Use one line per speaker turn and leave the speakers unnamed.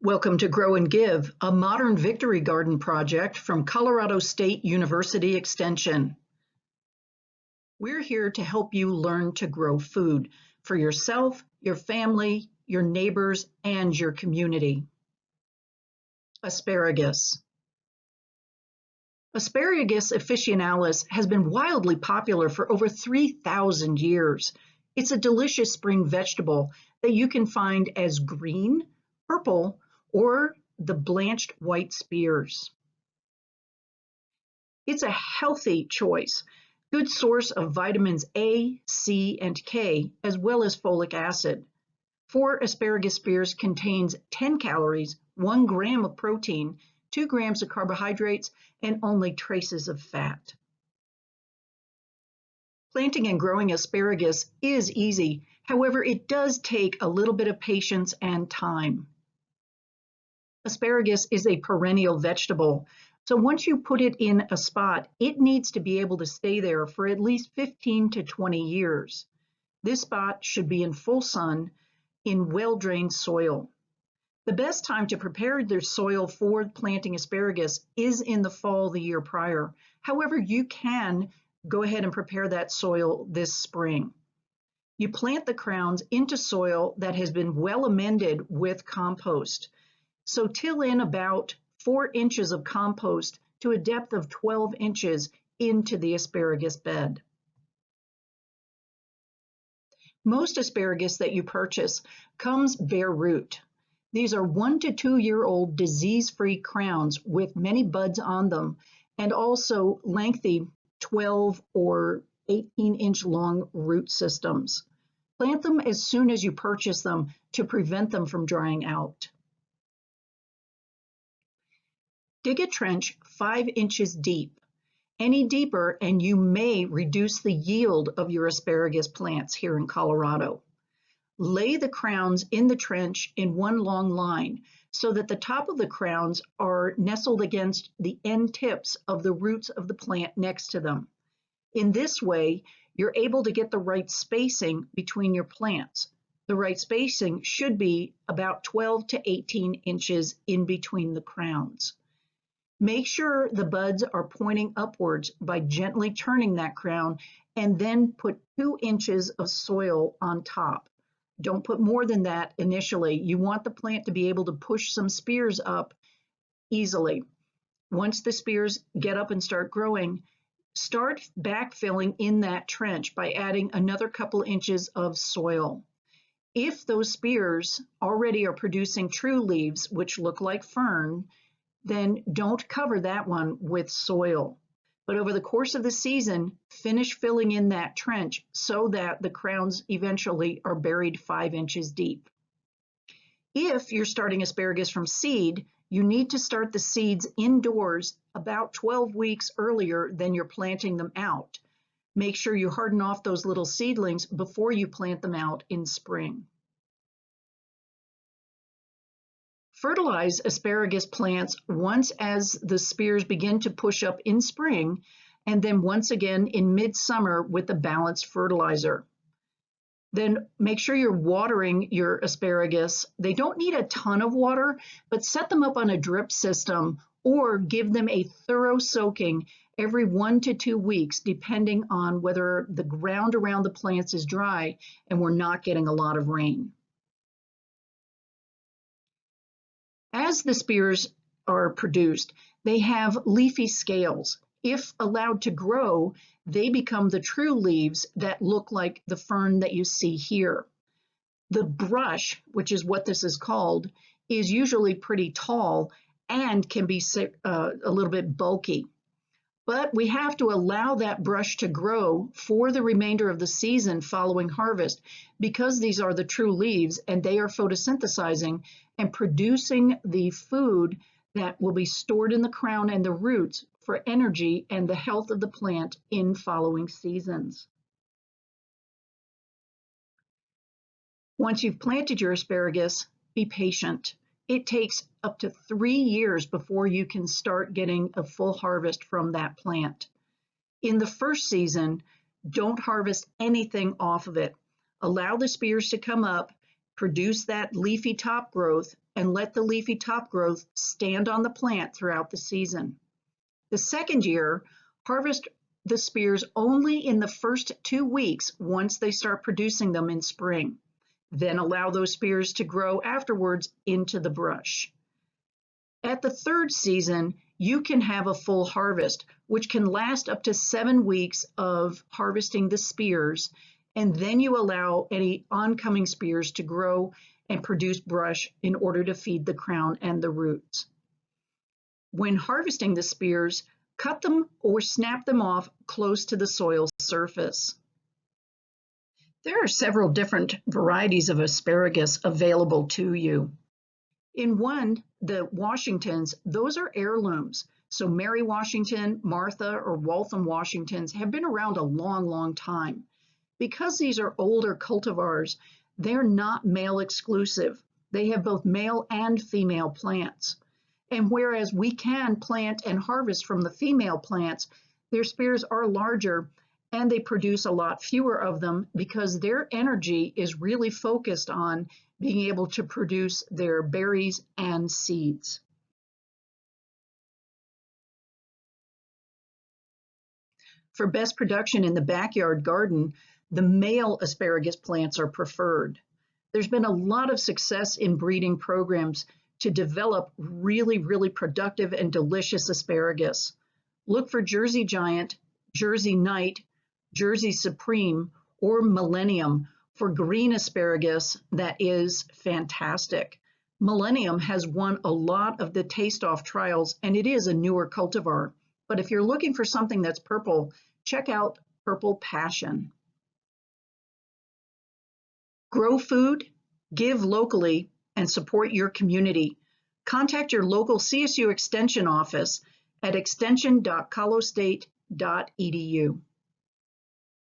Welcome to Grow and Give, a modern victory garden project from Colorado State University Extension. We're here to help you learn to grow food for yourself, your family, your neighbors, and your community. Asparagus. Asparagus officinalis has been wildly popular for over 3,000 years. It's a delicious spring vegetable that you can find as green, purple, or the blanched white spears. It's a healthy choice, good source of vitamins A, C, and K, as well as folic acid. 4 asparagus spears contains 10 calories, 1 gram of protein, 2 grams of carbohydrates, and only traces of fat. Planting and growing asparagus is easy. However, it does take a little bit of patience and time. Asparagus is a perennial vegetable, so once you put it in a spot, it needs to be able to stay there for at least 15 to 20 years. This spot should be in full sun in well-drained soil. The best time to prepare the soil for planting asparagus is in the fall the year prior. However, you can go ahead and prepare that soil this spring. You plant the crowns into soil that has been well amended with compost. So till in about 4 inches of compost to a depth of 12 inches into the asparagus bed. Most asparagus that you purchase comes bare root. These are 1 to 2 year old disease-free crowns with many buds on them and also lengthy 12 or 18-inch long root systems. Plant them as soon as you purchase them to prevent them from drying out. Dig a trench 5 inches deep. Any deeper and you may reduce the yield of your asparagus plants here in Colorado. Lay the crowns in the trench in one long line so that the top of the crowns are nestled against the end tips of the roots of the plant next to them. In this way, you're able to get the right spacing between your plants. The right spacing should be about 12 to 18 inches in between the crowns. Make sure the buds are pointing upwards by gently turning that crown and then put 2 inches of soil on top. Don't put more than that initially. You want the plant to be able to push some spears up easily. Once the spears get up and start growing, start backfilling in that trench by adding another couple inches of soil. If those spears already are producing true leaves, which look like fern, then don't cover that one with soil. But over the course of the season, finish filling in that trench so that the crowns eventually are buried 5 inches deep. If you're starting asparagus from seed, you need to start the seeds indoors about 12 weeks earlier than you're planting them out. Make sure you harden off those little seedlings before you plant them out in spring. Fertilize asparagus plants once as the spears begin to push up in spring, and then once again in midsummer with a balanced fertilizer. Then make sure you're watering your asparagus. They don't need a ton of water, but set them up on a drip system or give them a thorough soaking every 1 to 2 weeks, depending on whether the ground around the plants is dry and we're not getting a lot of rain. As the spears are produced, they have leafy scales. If allowed to grow, they become the true leaves that look like the fern that you see here. The brush, which is what this is called, is usually pretty tall and can be a little bit bulky. But we have to allow that brush to grow for the remainder of the season following harvest because these are the true leaves and they are photosynthesizing and producing the food that will be stored in the crown and the roots for energy and the health of the plant in following seasons. Once you've planted your asparagus, be patient. It takes up to 3 years before you can start getting a full harvest from that plant. In the first season, don't harvest anything off of it. Allow the spears to come up produce that leafy top growth, and let the leafy top growth stand on the plant throughout the season. The second year, harvest the spears only in the first 2 weeks once they start producing them in spring. Then allow those spears to grow afterwards into the brush. At the third season, you can have a full harvest, which can last up to 7 weeks of harvesting the spears, and then you allow any oncoming spears to grow and produce brush in order to feed the crown and the roots. When harvesting the spears, cut them or snap them off close to the soil surface. There are several different varieties of asparagus available to you. In one, the Washingtons, those are heirlooms. So Mary Washington, Martha, or Waltham Washingtons have been around a long, long time. Because these are older cultivars, they're not male exclusive. They have both male and female plants. And whereas we can plant and harvest from the female plants, their spears are larger and they produce a lot fewer of them because their energy is really focused on being able to produce their berries and seeds. For best production in the backyard garden, the male asparagus plants are preferred. There's been a lot of success in breeding programs to develop really, really productive and delicious asparagus. Look for Jersey Giant, Jersey Knight, Jersey Supreme, or Millennium for green asparagus that is fantastic. Millennium has won a lot of the taste-off trials, and it is a newer cultivar. But if you're looking for something that's purple, check out Purple Passion. Grow food, give locally, and support your community. Contact your local CSU Extension office at extension.colostate.edu.